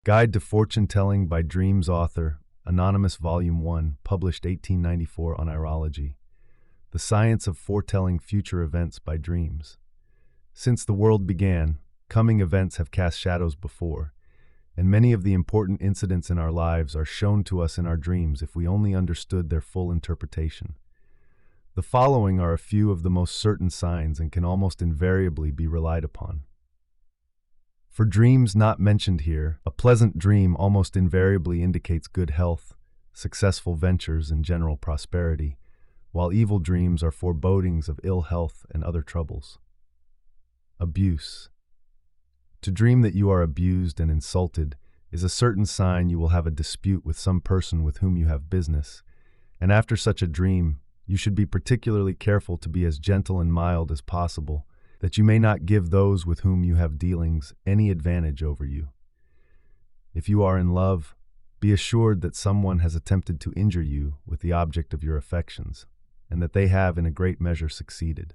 Guide to Fortune Telling by Dreams author, Anonymous Volume 1, published 1894 on Irology. The Science of Foretelling Future Events by Dreams. Since the world began, coming events have cast shadows before, and many of the important incidents in our lives are shown to us in our dreams if we only understood their full interpretation. The following are a few of the most certain signs and can almost invariably be relied upon. For dreams not mentioned here, a pleasant dream almost invariably indicates good health, successful ventures, and general prosperity, while evil dreams are forebodings of ill health and other troubles. Abuse. To dream that you are abused and insulted is a certain sign you will have a dispute with some person with whom you have business, and after such a dream, you should be particularly careful to be as gentle and mild as possible, that you may not give those with whom you have dealings any advantage over you. If you are in love, be assured that someone has attempted to injure you with the object of your affections, and that they have in a great measure succeeded.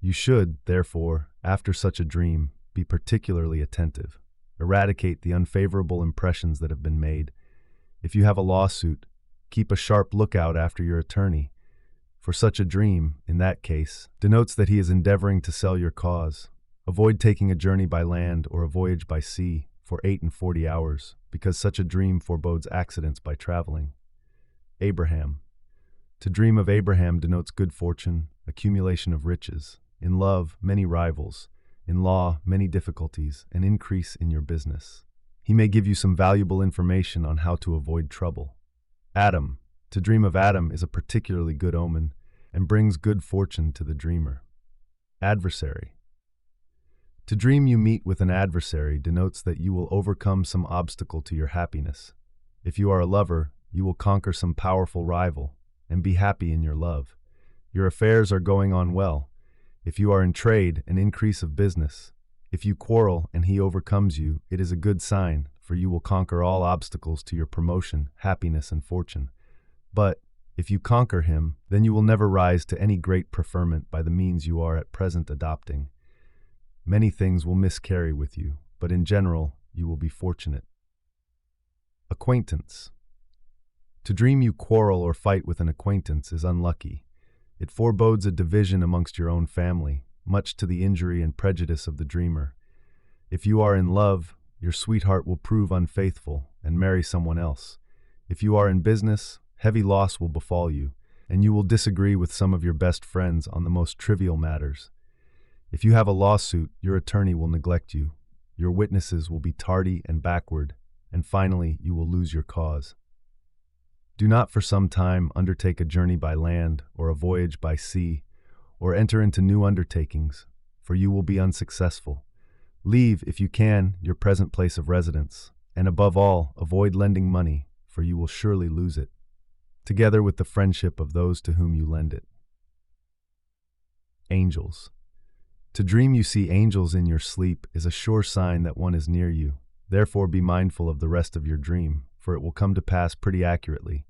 You should, therefore, after such a dream, be particularly attentive. Eradicate the unfavorable impressions that have been made. If you have a lawsuit, keep a sharp lookout after your attorney, for such a dream, in that case, denotes that he is endeavoring to sell your cause. Avoid taking a journey by land or a voyage by sea for 48 hours, because such a dream forebodes accidents by traveling. Abraham. To dream of Abraham denotes good fortune, accumulation of riches. In love, many rivals. In law, many difficulties, an increase in your business. He may give you some valuable information on how to avoid trouble. Adam. To dream of Adam is a particularly good omen and brings good fortune to the dreamer. Adversary. To dream you meet with an adversary denotes that you will overcome some obstacle to your happiness. If you are a lover, you will conquer some powerful rival and be happy in your love. Your affairs are going on well. If you are in trade, an increase of business. If you quarrel and he overcomes you, it is a good sign, for you will conquer all obstacles to your promotion, happiness, and fortune. But if you conquer him, then you will never rise to any great preferment by the means you are at present adopting. Many things will miscarry with you, but in general, you will be fortunate. Acquaintance. To dream you quarrel or fight with an acquaintance is unlucky. It forebodes a division amongst your own family, much to the injury and prejudice of the dreamer. If you are in love, your sweetheart will prove unfaithful and marry someone else. If you are in business, heavy loss will befall you, and you will disagree with some of your best friends on the most trivial matters. If you have a lawsuit, your attorney will neglect you. Your witnesses will be tardy and backward, and finally you will lose your cause. Do not for some time undertake a journey by land or a voyage by sea, or enter into new undertakings, for you will be unsuccessful. Leave, if you can, your present place of residence, and above all, avoid lending money, for you will surely lose it, together with the friendship of those to whom you lend it. Angels. To dream you see angels in your sleep is a sure sign that one is near you. Therefore be mindful of the rest of your dream, for it will come to pass pretty accurately.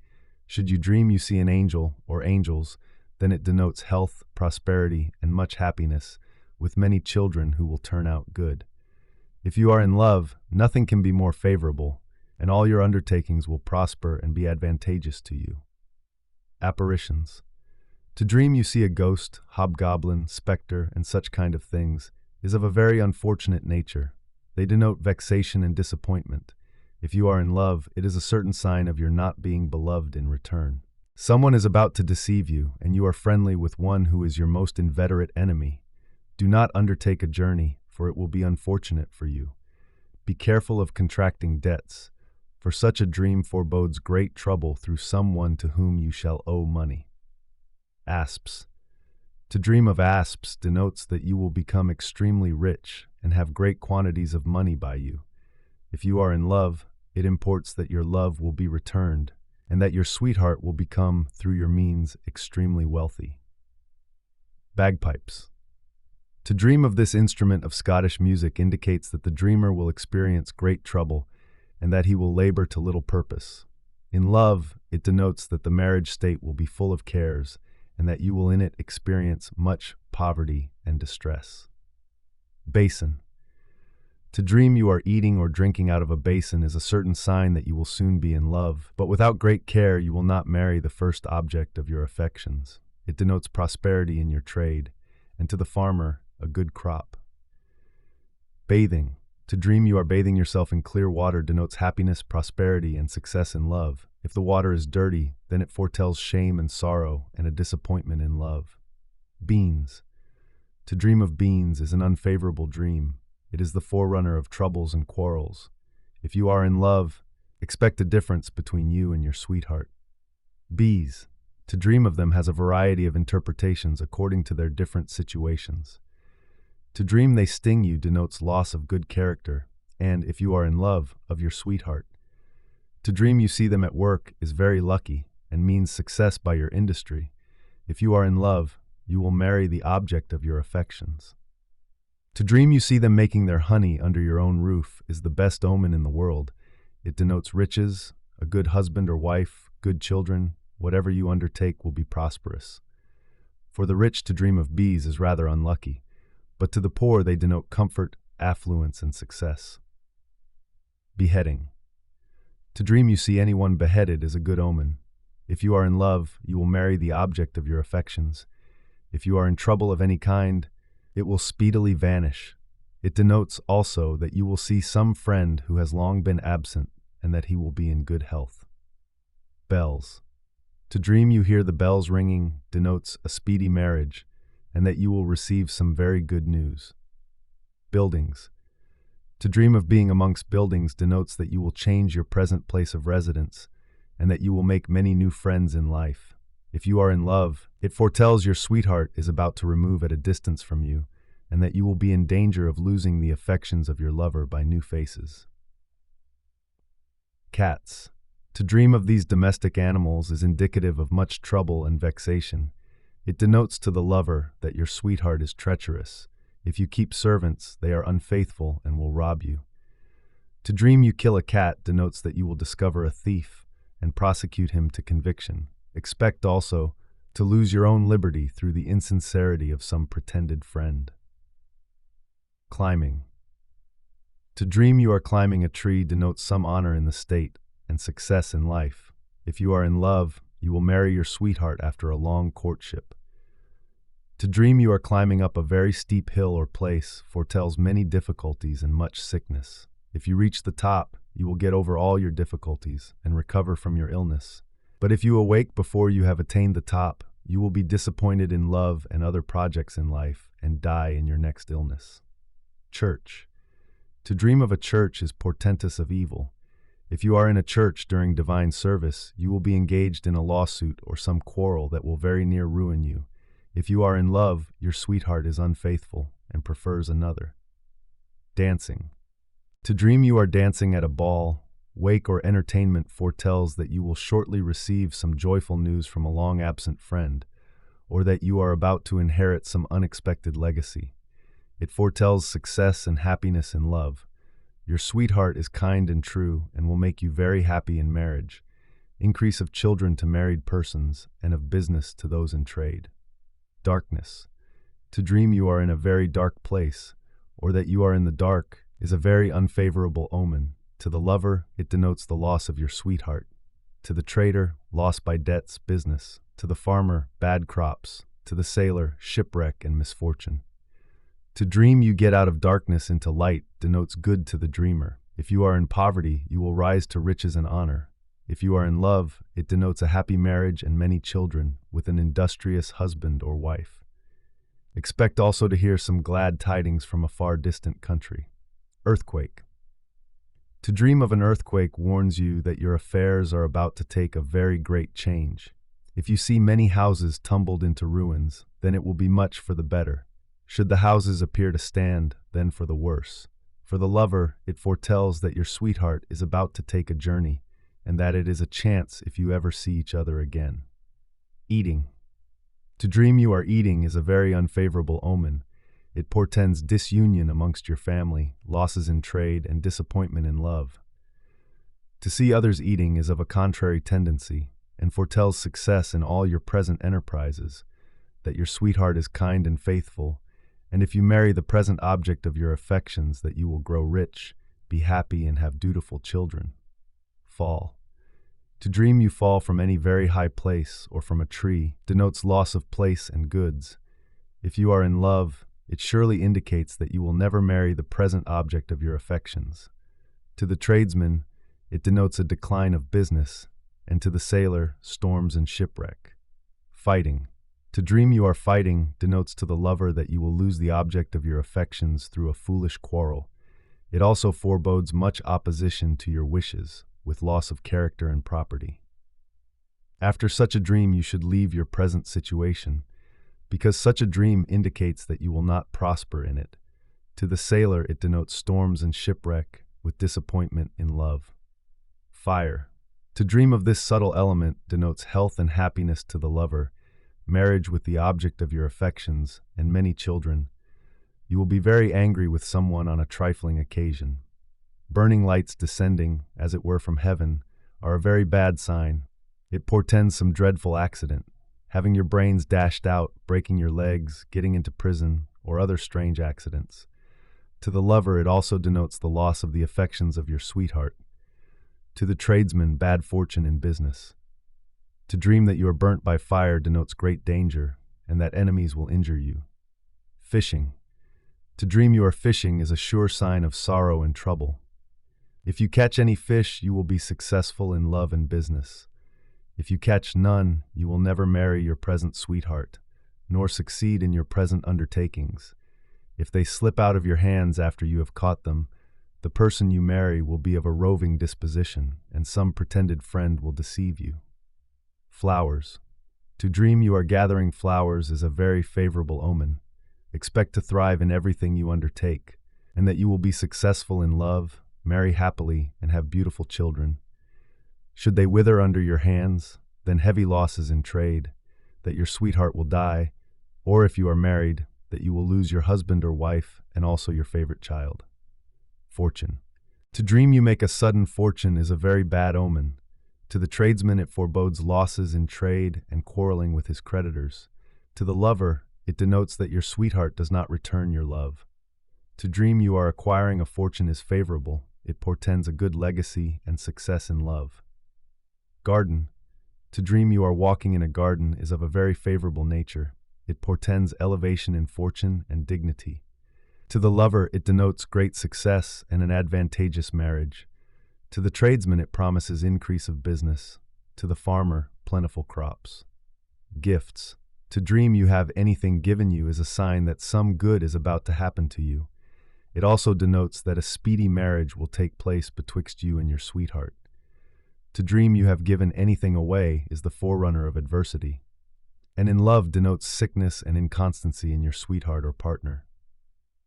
Should you dream you see an angel or angels, then it denotes health, prosperity, and much happiness, with many children who will turn out good. If you are in love, nothing can be more favorable, and all your undertakings will prosper and be advantageous to you. Apparitions. To dream you see a ghost, hobgoblin, specter, and such kind of things is of a very unfortunate nature. They denote vexation and disappointment. If you are in love, it is a certain sign of your not being beloved in return. Someone is about to deceive you, and you are friendly with one who is your most inveterate enemy. Do not undertake a journey, for it will be unfortunate for you. Be careful of contracting debts, for such a dream forebodes great trouble through someone to whom you shall owe money. Asps. To dream of asps denotes that you will become extremely rich and have great quantities of money by you. If you are in love, it imports that your love will be returned, and that your sweetheart will become, through your means, extremely wealthy. Bagpipes. To dream of this instrument of Scottish music indicates that the dreamer will experience great trouble, and that he will labor to little purpose. In love, it denotes that the marriage state will be full of cares, and that you will in it experience much poverty and distress. Basin. To dream you are eating or drinking out of a basin is a certain sign that you will soon be in love, but without great care you will not marry the first object of your affections. It denotes prosperity in your trade, and to the farmer, a good crop. Bathing. To dream you are bathing yourself in clear water denotes happiness, prosperity, and success in love. If the water is dirty, then it foretells shame and sorrow and a disappointment in love. Beans. To dream of beans is an unfavorable dream. It is the forerunner of troubles and quarrels. If you are in love, expect a difference between you and your sweetheart. Bees. To dream of them has a variety of interpretations according to their different situations. To dream they sting you denotes loss of good character, and, if you are in love, of your sweetheart. To dream you see them at work is very lucky and means success by your industry. If you are in love, you will marry the object of your affections. To dream you see them making their honey under your own roof is the best omen in the world. It denotes riches, a good husband or wife, good children. Whatever you undertake will be prosperous. For the rich to dream of bees is rather unlucky, but to the poor they denote comfort, affluence, and success. Beheading. To dream you see anyone beheaded is a good omen. If you are in love, you will marry the object of your affections. If you are in trouble of any kind, it will speedily vanish. It denotes also that you will see some friend who has long been absent and that he will be in good health. Bells. To dream you hear the bells ringing denotes a speedy marriage and that you will receive some very good news. Buildings. To dream of being amongst buildings denotes that you will change your present place of residence and that you will make many new friends in life. If you are in love, it foretells your sweetheart is about to remove at a distance from you and that you will be in danger of losing the affections of your lover by new faces. Cats. To dream of these domestic animals is indicative of much trouble and vexation. It denotes to the lover that your sweetheart is treacherous. If you keep servants, they are unfaithful and will rob you. To dream you kill a cat denotes that you will discover a thief and prosecute him to conviction. Expect also to lose your own liberty through the insincerity of some pretended friend. Climbing. To dream you are climbing a tree denotes some honor in the state and success in life. If you are in love, you will marry your sweetheart after a long courtship. To dream you are climbing up a very steep hill or place foretells many difficulties and much sickness. If you reach the top, you will get over all your difficulties and recover from your illness. But if you awake before you have attained the top, you will be disappointed in love and other projects in life and die in your next illness. Church. To dream of a church is portentous of evil. If you are in a church during divine service, you will be engaged in a lawsuit or some quarrel that will very near ruin you. If you are in love, your sweetheart is unfaithful and prefers another. Dancing. To dream you are dancing at a ball, wake, or entertainment foretells that you will shortly receive some joyful news from a long-absent friend, or that you are about to inherit some unexpected legacy. It foretells success and happiness in love. Your sweetheart is kind and true and will make you very happy in marriage, increase of children to married persons, and of business to those in trade. Darkness. To dream you are in a very dark place, or that you are in the dark, is a very unfavorable omen. To the lover, it denotes the loss of your sweetheart. To the trader, loss by debts, business. To the farmer, bad crops. To the sailor, shipwreck and misfortune. To dream you get out of darkness into light denotes good to the dreamer. If you are in poverty, you will rise to riches and honor. If you are in love, it denotes a happy marriage and many children with an industrious husband or wife. Expect also to hear some glad tidings from a far distant country. Earthquake. To dream of an earthquake warns you that your affairs are about to take a very great change. If you see many houses tumbled into ruins, then it will be much for the better. Should the houses appear to stand, then for the worse. For the lover, it foretells that your sweetheart is about to take a journey, and that it is a chance if you ever see each other again. Eating. To dream you are eating is a very unfavorable omen. It portends disunion amongst your family, losses in trade, and disappointment in love. To see others eating is of a contrary tendency, and foretells success in all your present enterprises, that your sweetheart is kind and faithful, And if you marry the present object of your affections, that you will grow rich, be happy, and have dutiful children. Fall. To dream you fall from any very high place or from a tree denotes loss of place and goods. If you are in love, it surely indicates that you will never marry the present object of your affections. To the tradesman, it denotes a decline of business, and to the sailor, storms and shipwreck. Fighting. To dream you are fighting denotes to the lover that you will lose the object of your affections through a foolish quarrel. It also forebodes much opposition to your wishes, with loss of character and property. After such a dream, you should leave your present situation, because such a dream indicates that you will not prosper in it. To the sailor, it denotes storms and shipwreck, with disappointment in love. Fire. To dream of this subtle element denotes health and happiness to the lover, marriage with the object of your affections, and many children. You will be very angry with someone on a trifling occasion. Burning lights descending, as it were from heaven, are a very bad sign. It portends some dreadful accident, having your brains dashed out, breaking your legs, getting into prison, or other strange accidents. To the lover, it also denotes the loss of the affections of your sweetheart. To the tradesman, bad fortune in business. To dream that you are burnt by fire denotes great danger, and that enemies will injure you. Fishing. To dream you are fishing is a sure sign of sorrow and trouble. If you catch any fish, you will be successful in love and business. If you catch none, you will never marry your present sweetheart, nor succeed in your present undertakings. If they slip out of your hands after you have caught them, the person you marry will be of a roving disposition, and some pretended friend will deceive you. Flowers. To dream you are gathering flowers is a very favorable omen. Expect to thrive in everything you undertake, and that you will be successful in love, marry happily, and have beautiful children. Should they wither under your hands, then heavy losses in trade, that your sweetheart will die, or if you are married, that you will lose your husband or wife and also your favorite child. Fortune. To dream you make a sudden fortune is a very bad omen. To the tradesman, it forebodes losses in trade and quarreling with his creditors. To the lover, it denotes that your sweetheart does not return your love. To dream you are acquiring a fortune is favorable. It portends a good legacy and success in love. Garden. To dream you are walking in a garden is of a very favorable nature. It portends elevation in fortune and dignity. To the lover, it denotes great success and an advantageous marriage. To the tradesman, it promises increase of business. To the farmer, plentiful crops. Gifts. To dream you have anything given you is a sign that some good is about to happen to you. It also denotes that a speedy marriage will take place betwixt you and your sweetheart. To dream you have given anything away is the forerunner of adversity. And in love denotes sickness and inconstancy in your sweetheart or partner.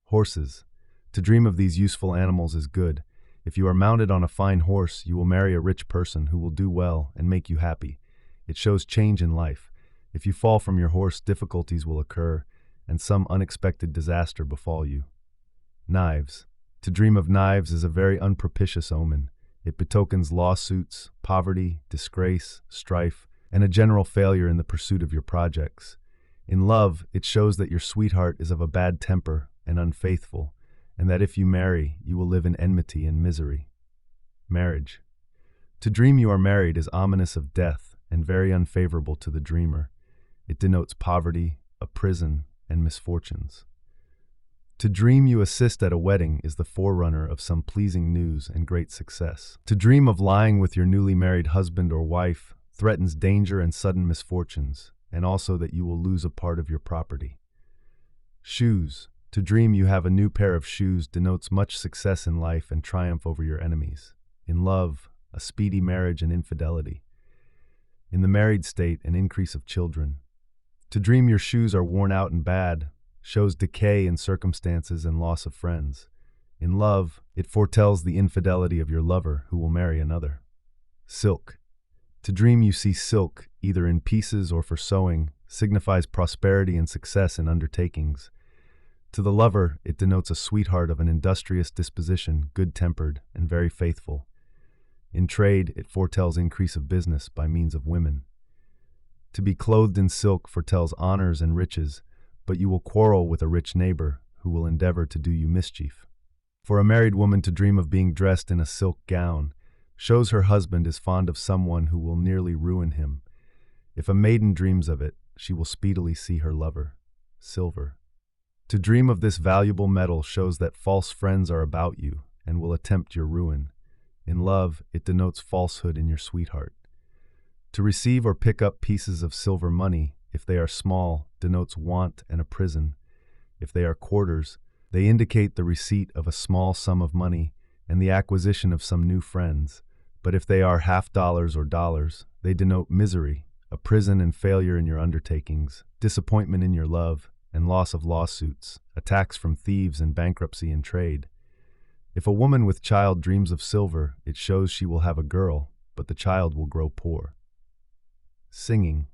Horses. To dream of these useful animals is good. If you are mounted on a fine horse, you will marry a rich person who will do well and make you happy. It shows change in life. If you fall from your horse, difficulties will occur, and some unexpected disaster befall you. Knives. To dream of knives is a very unpropitious omen. It betokens lawsuits, poverty, disgrace, strife, and a general failure in the pursuit of your projects. In love, it shows that your sweetheart is of a bad temper and unfaithful, and that if you marry, you will live in enmity and misery. Marriage. To dream you are married is ominous of death and very unfavorable to the dreamer. It denotes poverty, a prison, and misfortunes. To dream you assist at a wedding is the forerunner of some pleasing news and great success. To dream of lying with your newly married husband or wife threatens danger and sudden misfortunes, and also that you will lose a part of your property. Shoes. To dream you have a new pair of shoes denotes much success in life and triumph over your enemies. In love, a speedy marriage and infidelity. In the married state, an increase of children. To dream your shoes are worn out and bad shows decay in circumstances and loss of friends. In love, it foretells the infidelity of your lover who will marry another. Silk. To dream you see silk, either in pieces or for sewing, signifies prosperity and success in undertakings. To the lover, it denotes a sweetheart of an industrious disposition, good-tempered, and very faithful. In trade, it foretells increase of business by means of women. To be clothed in silk foretells honors and riches, but you will quarrel with a rich neighbor who will endeavor to do you mischief. For a married woman to dream of being dressed in a silk gown shows her husband is fond of someone who will nearly ruin him. If a maiden dreams of it, she will speedily see her lover. Silver. To dream of this valuable metal shows that false friends are about you and will attempt your ruin. In love, it denotes falsehood in your sweetheart. To receive or pick up pieces of silver money, if they are small, denotes want and a prison. If they are quarters, they indicate the receipt of a small sum of money and the acquisition of some new friends. But if they are $50 or dollars, they denote misery, a prison and failure in your undertakings, disappointment in your love, and loss of lawsuits, attacks from thieves and bankruptcy in trade. If a woman with child dreams of silver, it shows she will have a girl, but the child will grow poor. Singing.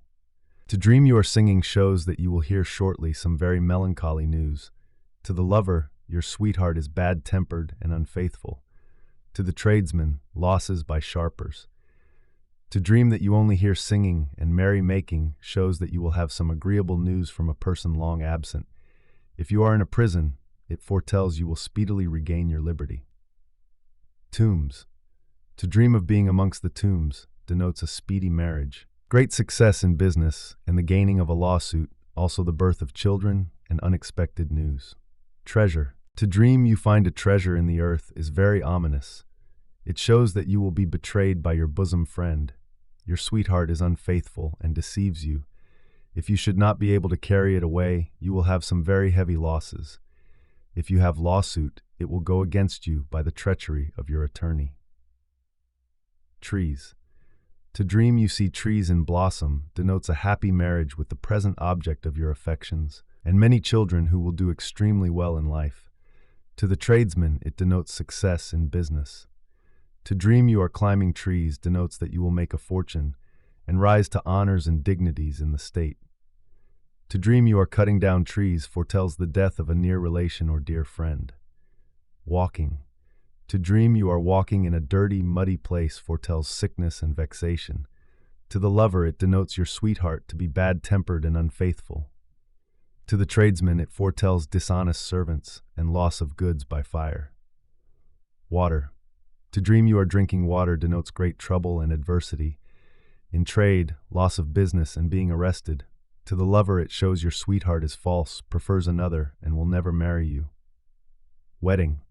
To dream you are singing shows that you will hear shortly some very melancholy news. To the lover, your sweetheart is bad-tempered and unfaithful. To the tradesman, losses by sharpers. To dream that you only hear singing and merry-making shows that you will have some agreeable news from a person long absent. If you are in a prison, it foretells you will speedily regain your liberty. Tombs. To dream of being amongst the tombs denotes a speedy marriage, great success in business, and the gaining of a lawsuit, also the birth of children and unexpected news. Treasure. To dream you find a treasure in the earth is very ominous. It shows that you will be betrayed by your bosom friend. Your sweetheart is unfaithful and deceives you. If you should not be able to carry it away, you will have some very heavy losses. If you have lawsuit, it will go against you by the treachery of your attorney. Trees. To dream you see trees in blossom denotes a happy marriage with the present object of your affections, and many children who will do extremely well in life. To the tradesman, it denotes success in business. To dream you are climbing trees denotes that you will make a fortune and rise to honors and dignities in the state. To dream you are cutting down trees foretells the death of a near relation or dear friend. Walking. To dream you are walking in a dirty, muddy place foretells sickness and vexation. To the lover, it denotes your sweetheart to be bad-tempered and unfaithful. To the tradesman, it foretells dishonest servants and loss of goods by fire. Water. To dream you are drinking water denotes great trouble and adversity. In trade, loss of business and being arrested. To the lover, it shows your sweetheart is false, prefers another, and will never marry you. Wedding.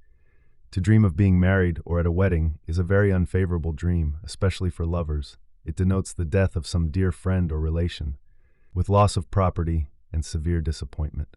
To dream of being married or at a wedding is a very unfavorable dream, especially for lovers. It denotes the death of some dear friend or relation, with loss of property and severe disappointment.